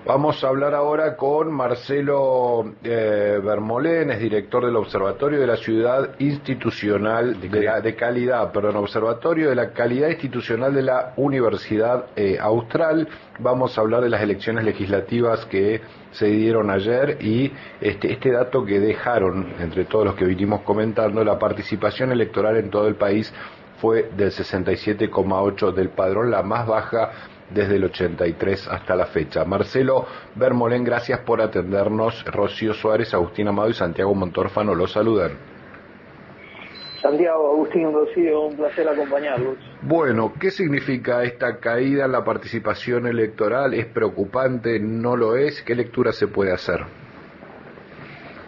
Vamos a hablar ahora con Marcelo Vermolén, es director del Observatorio de la Ciudad Institucional de Calidad, Observatorio de la Calidad Institucional de la Universidad Austral. Vamos a hablar de las elecciones legislativas que se dieron ayer y este dato que dejaron, entre todos los que vinimos comentando, la participación electoral en todo el país fue del 67,8% del padrón, la más baja desde el 83 hasta la fecha. Marcelo Vermolén, gracias por atendernos. Rocío Suárez, Agustín Amado y Santiago Montorfano los saludan. Santiago, Agustín, Rocío, un placer acompañarlos. Bueno, ¿qué significa esta caída en la participación electoral? ¿Es preocupante? ¿No lo es? ¿Qué lectura se puede hacer?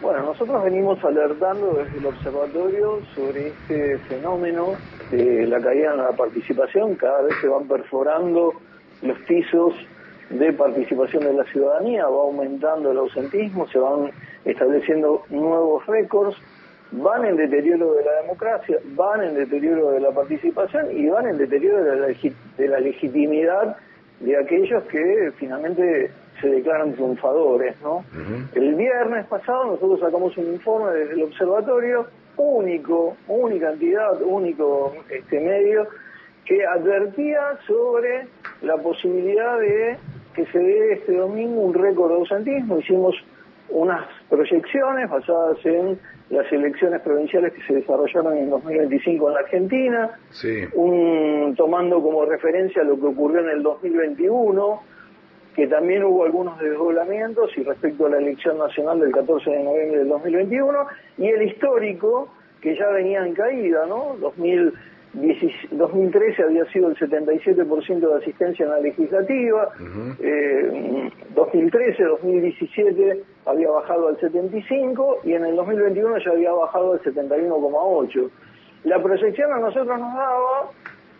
Bueno, nosotros venimos alertando desde el observatorio sobre este fenómeno de la caída en la participación. Cada vez se van perforando los pisos de participación de la ciudadanía, va aumentando el ausentismo, se van estableciendo nuevos récords, van en deterioro de la democracia, van en deterioro de la participación y van en deterioro de la legitimidad de aquellos que finalmente se declaran triunfadores, ¿no? El viernes pasado nosotros sacamos un informe desde el observatorio, única entidad, único medio, que advertía sobre la posibilidad de que se dé este domingo un récord de ausentismo. Hicimos unas proyecciones basadas en las elecciones provinciales que se desarrollaron en 2025 en la Argentina, sí. Tomando como referencia lo que ocurrió en el 2021, que también hubo algunos desdoblamientos y respecto a la elección nacional del 14 de noviembre del 2021, y el histórico, que ya venía en caída, ¿no? 2013 había sido el 77% de asistencia en la legislativa, 2013, 2017 había bajado al 75% y en el 2021 ya había bajado al 71,8%. La proyección a nosotros nos daba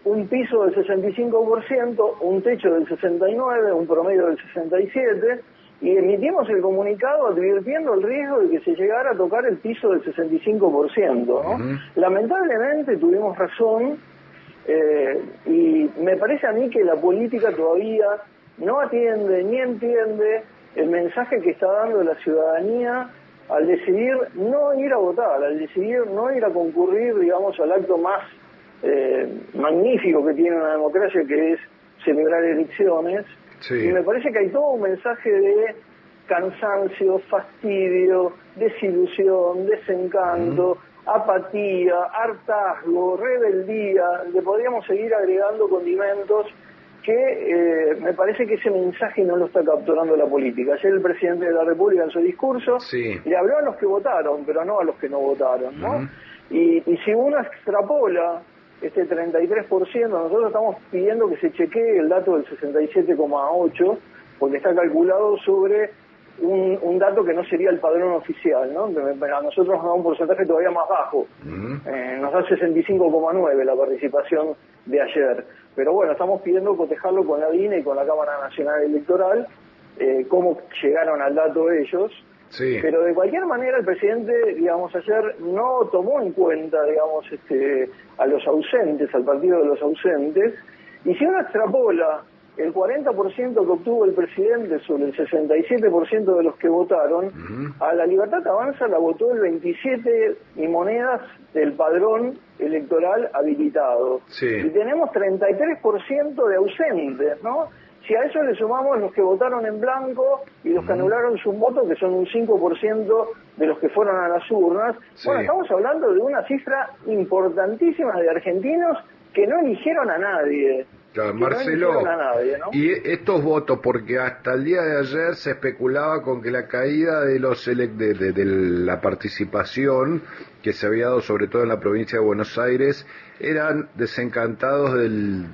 un piso del 65%, un techo del 69%, un promedio del 67%, y emitimos el comunicado advirtiendo el riesgo de que se llegara a tocar el piso del 65%, ¿no? Lamentablemente tuvimos razón, y me parece a mí que la política todavía no atiende ni entiende el mensaje que está dando la ciudadanía al decidir no ir a votar, al decidir no ir a concurrir, digamos, al acto más magnífico que tiene una democracia, que es celebrar elecciones. Sí. Y me parece que hay todo un mensaje de cansancio, fastidio, desilusión, desencanto, apatía, hartazgo, rebeldía. Le podríamos seguir agregando condimentos que me parece que ese mensaje no lo está capturando la política. Ayer el presidente de la República en su discurso le habló a los que votaron, pero no a los que no votaron, ¿no? Y si uno extrapola este 33%, nosotros estamos pidiendo que se chequee el dato del 67,8%, porque está calculado sobre un dato que no sería el padrón oficial, ¿no? A nosotros nos da un porcentaje todavía más bajo, nos da 65,9% la participación de ayer. Pero bueno, estamos pidiendo cotejarlo con la DINA y con la Cámara Nacional Electoral, cómo llegaron al dato ellos. Sí. Pero de cualquier manera el presidente, digamos, ayer no tomó en cuenta, digamos, a los ausentes, al partido de los ausentes, y si uno extrapola el 40% que obtuvo el presidente sobre el 67% de los que votaron, a la Libertad Avanza la votó el 27 y monedas del padrón electoral habilitado. Sí. Y tenemos 33% de ausentes, ¿no? Si a eso le sumamos los que votaron en blanco y los que anularon su voto, que son un 5% de los que fueron a las urnas, bueno, estamos hablando de una cifra importantísima de argentinos que no eligieron a nadie. Claro, Marcelo, no a nadie, ¿no? Y estos votos, porque hasta el día de ayer se especulaba con que la caída de de la participación que se había dado sobre todo en la provincia de Buenos Aires eran desencantados de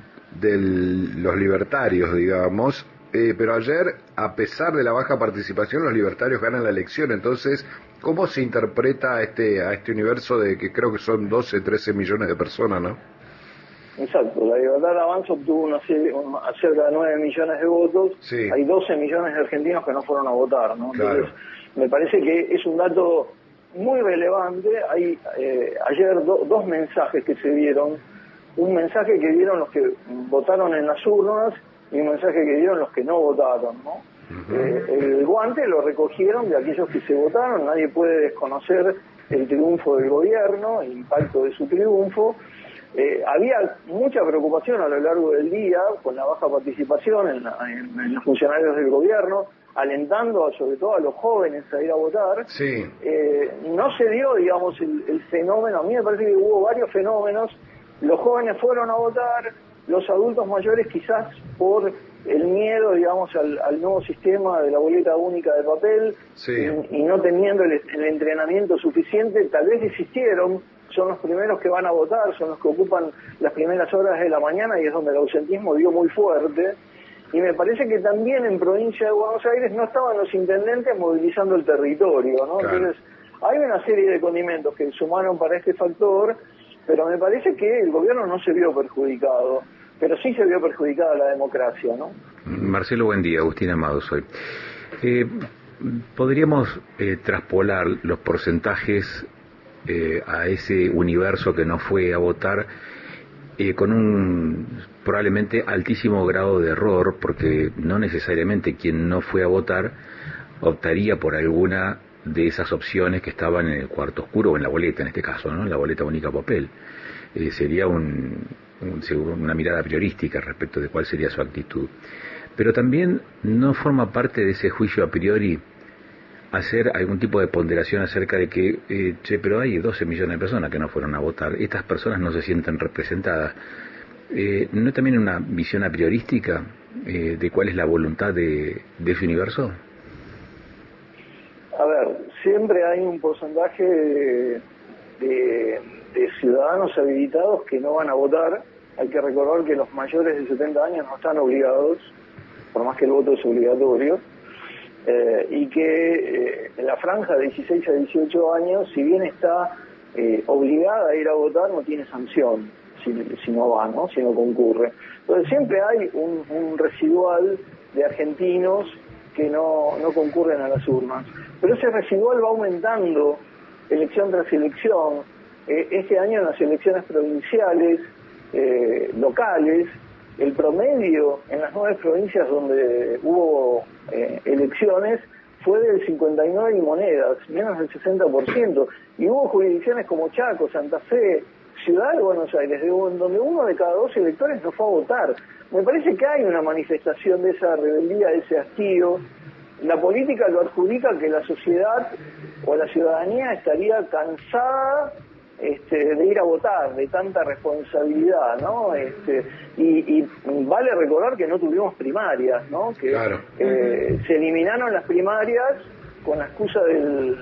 los libertarios, digamos, pero ayer, a pesar de la baja participación, los libertarios ganan la elección. Entonces, ¿cómo se interpreta a este universo de que creo que son 12, 13 millones de personas, no? Exacto, la Libertad Avanza obtuvo cerca de 9 millones de votos, hay 12 millones de argentinos que no fueron a votar, ¿no? Entonces, me parece que es un dato muy relevante. Hay ayer dos mensajes que se dieron. Un mensaje que dieron los que votaron en las urnas y un mensaje que dieron los que no votaron, ¿no? El guante lo recogieron de aquellos que se votaron, nadie puede desconocer el triunfo del gobierno, el impacto de su triunfo. Había mucha preocupación a lo largo del día con la baja participación en los funcionarios del gobierno, alentando sobre todo a los jóvenes a ir a votar. Sí. No se dio, digamos, el fenómeno. A mí me parece que hubo varios fenómenos. Los jóvenes fueron a votar, los adultos mayores quizás por el miedo, digamos, al nuevo sistema de la boleta única de papel, sí, y no teniendo el entrenamiento suficiente, tal vez desistieron. Son los primeros que van a votar, son los que ocupan las primeras horas de la mañana y es donde el ausentismo dio muy fuerte. Y me parece que también en provincia de Buenos Aires no estaban los intendentes movilizando el territorio, ¿no? Claro. Entonces, hay una serie de condimentos que sumaron para este factor, pero me parece que el gobierno no se vio perjudicado, pero sí se vio perjudicada la democracia, ¿no? Marcelo, buen día. Agustín Amado soy. ¿Podríamos traspolar los porcentajes a ese universo que no fue a votar con un probablemente altísimo grado de error, porque no necesariamente quien no fue a votar optaría por alguna de esas opciones que estaban en el cuarto oscuro o en la boleta, en este caso, ¿no? En la boleta única papel? Sería una mirada priorística respecto de cuál sería su actitud. Pero también no forma parte de ese juicio a priori hacer algún tipo de ponderación acerca de que, pero hay 12 millones de personas que no fueron a votar, estas personas no se sienten representadas. ¿No también una visión a priorística de cuál es la voluntad de ese universo? A ver, siempre hay un porcentaje de ciudadanos habilitados que no van a votar. Hay que recordar que los mayores de 70 años no están obligados, por más que el voto es obligatorio. Y que en la franja de 16 a 18 años, si bien está obligada a ir a votar, no tiene sanción si no va, ¿no? Si no concurre. Entonces siempre hay un residual de argentinos que no concurren a las urnas. Pero ese residual va aumentando elección tras elección. Este año en las elecciones provinciales, locales, el promedio en las 9 provincias donde hubo elecciones fue del 59 y monedas, menos del 60%. Y hubo jurisdicciones como Chaco, Santa Fe, Ciudad de Buenos Aires, donde 1 de cada 2 electores no fue a votar. Me parece que hay una manifestación de esa rebeldía, de ese hastío. La política lo adjudica que la sociedad o la ciudadanía estaría cansada de ir a votar, de tanta responsabilidad, ¿no? Y vale recordar que no tuvimos primarias, ¿no? Que claro. Se eliminaron las primarias con la excusa del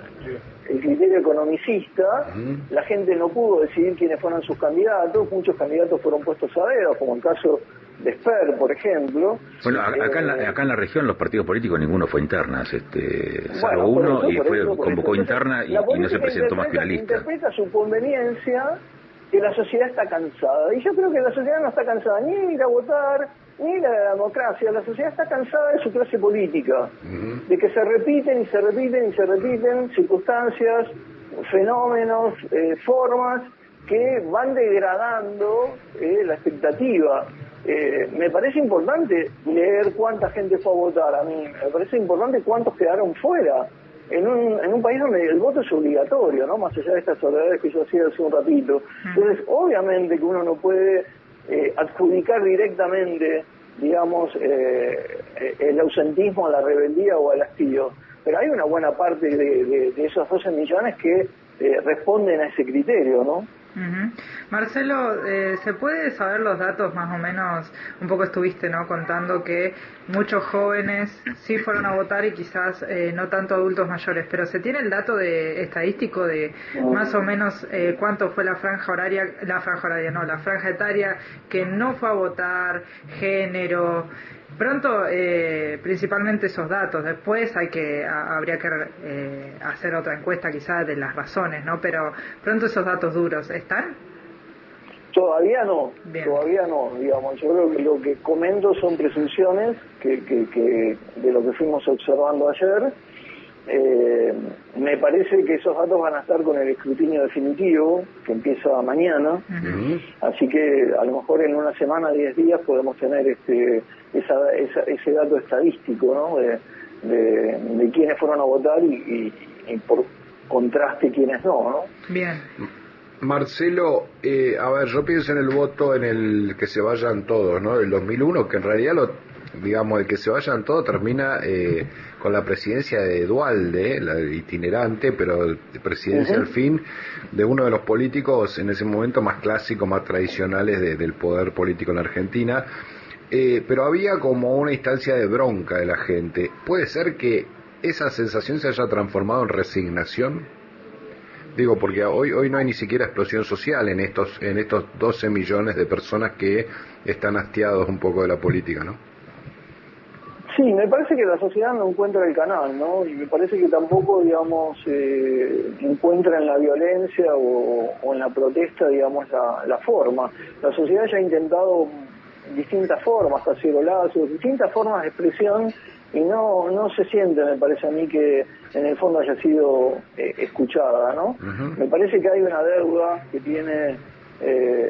criterio economicista. La gente no pudo decidir quiénes fueron sus candidatos, muchos candidatos fueron puestos a dedo, como el caso de Esper, por ejemplo. Bueno, acá en la región los partidos políticos ninguno fue internas, salvo uno, y convocó interna y no se presentó más que una lista. Interpreta su conveniencia que la sociedad está cansada, y yo creo que la sociedad no está cansada ni de ir a votar, ni de la democracia. La sociedad está cansada de su clase política, de que se repiten y se repiten y se repiten circunstancias, fenómenos, formas que van degradando la expectativa. Me parece importante leer cuánta gente fue a votar. A mí me parece importante cuántos quedaron fuera en un país donde el voto es obligatorio, ¿no? Más allá de estas soledades que yo hacía hace un ratito. Entonces, obviamente que uno no puede adjudicar directamente, digamos, el ausentismo a la rebeldía o al hastío, pero hay una buena parte de esos 12 millones que responden a ese criterio, ¿no? Marcelo, ¿se puede saber los datos más o menos? Un poco estuviste, ¿no?, contando que muchos jóvenes sí fueron a votar y quizás no tanto adultos mayores, pero ¿se tiene el dato estadístico de más o menos cuánto fue la franja etaria que no fue a votar, género? Pronto, principalmente esos datos. Después habría que hacer otra encuesta quizás de las razones, ¿no? Pero pronto esos datos duros, ¿están? Todavía no. Bien. Todavía no, digamos. Yo creo que lo que comento son presunciones que de lo que fuimos observando ayer. Me parece que esos datos van a estar con el escrutinio definitivo, que empieza mañana. Así que a lo mejor en una semana, 10 días, podemos tener ese dato estadístico, ¿no? de quiénes fueron a votar y por contraste quiénes no. Bien. Marcelo, a ver, yo pienso en el voto en el que se vayan todos, ¿no? El 2001, que en realidad digamos, el que se vayan todos termina con la presidencia de Duhalde, la itinerante, pero presidencia al fin, de uno de los políticos en ese momento más clásicos, más tradicionales del poder político en la Argentina. Pero había como una instancia de bronca de la gente. ¿Puede ser que esa sensación se haya transformado en resignación? Digo, porque hoy no hay ni siquiera explosión social en estos 12 millones de personas que están hastiados un poco de la política, ¿no? Sí, me parece que la sociedad no encuentra el canal, ¿no? Y me parece que tampoco, digamos, encuentra en la violencia o en la protesta, digamos, la forma. La sociedad ya ha intentado distintas formas, cacerolazos, distintas formas de expresión, y no se siente, me parece a mí, que en el fondo haya sido escuchada, ¿no? Me parece que hay una deuda que tiene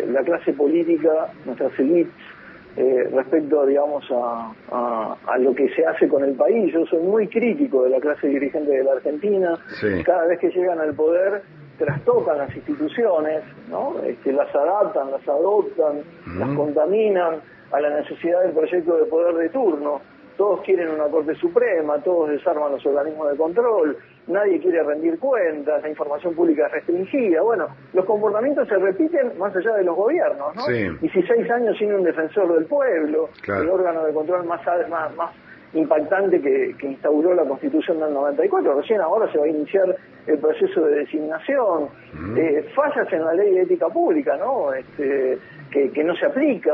la clase política, nuestras élites, respecto, digamos, a lo que se hace con el país. Yo soy muy crítico de la clase dirigente de la Argentina. Sí. Cada vez que llegan al poder trastocan las instituciones, ¿no? Las adaptan, las adoptan, las contaminan a la necesidad del proyecto de poder de turno. Todos quieren una Corte Suprema, todos desarman los organismos de control, nadie quiere rendir cuentas, la información pública es restringida. Bueno, los comportamientos se repiten más allá de los gobiernos, ¿no? Sí. 16 años sin un defensor del pueblo, claro. El órgano de control más impactante que instauró la Constitución del 94. Recién ahora se va a iniciar el proceso de designación. Fallas en la ley de ética pública, ¿no? Que no se aplica,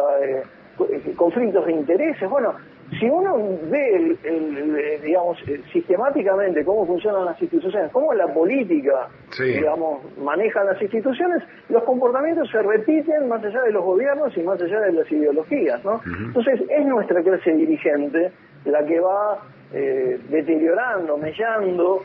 conflictos de intereses. Bueno, si uno ve, digamos, sistemáticamente cómo funcionan las instituciones, cómo la política, digamos, maneja las instituciones, los comportamientos se repiten más allá de los gobiernos y más allá de las ideologías, ¿no? Entonces, es nuestra clase dirigente la que va deteriorando, mellando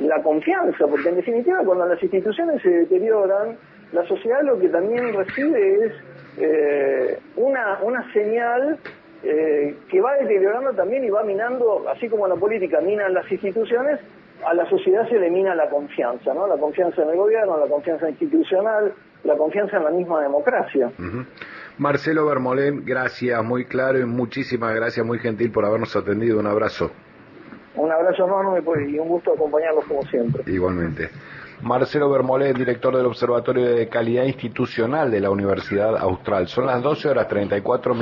la confianza, porque en definitiva, cuando las instituciones se deterioran, la sociedad lo que también recibe es una señal que va deteriorando también y va minando, así como la política mina las instituciones, a la sociedad se le mina la confianza, ¿no? La confianza en el gobierno, la confianza institucional, la confianza en la misma democracia. Marcelo Vermolén, gracias, muy claro y muchísimas gracias, muy gentil por habernos atendido. Un abrazo. Un abrazo enorme, pues, y un gusto acompañarlos como siempre. Igualmente. Marcelo Vermolén, director del Observatorio de Calidad Institucional de la Universidad Austral. Son las 12:34.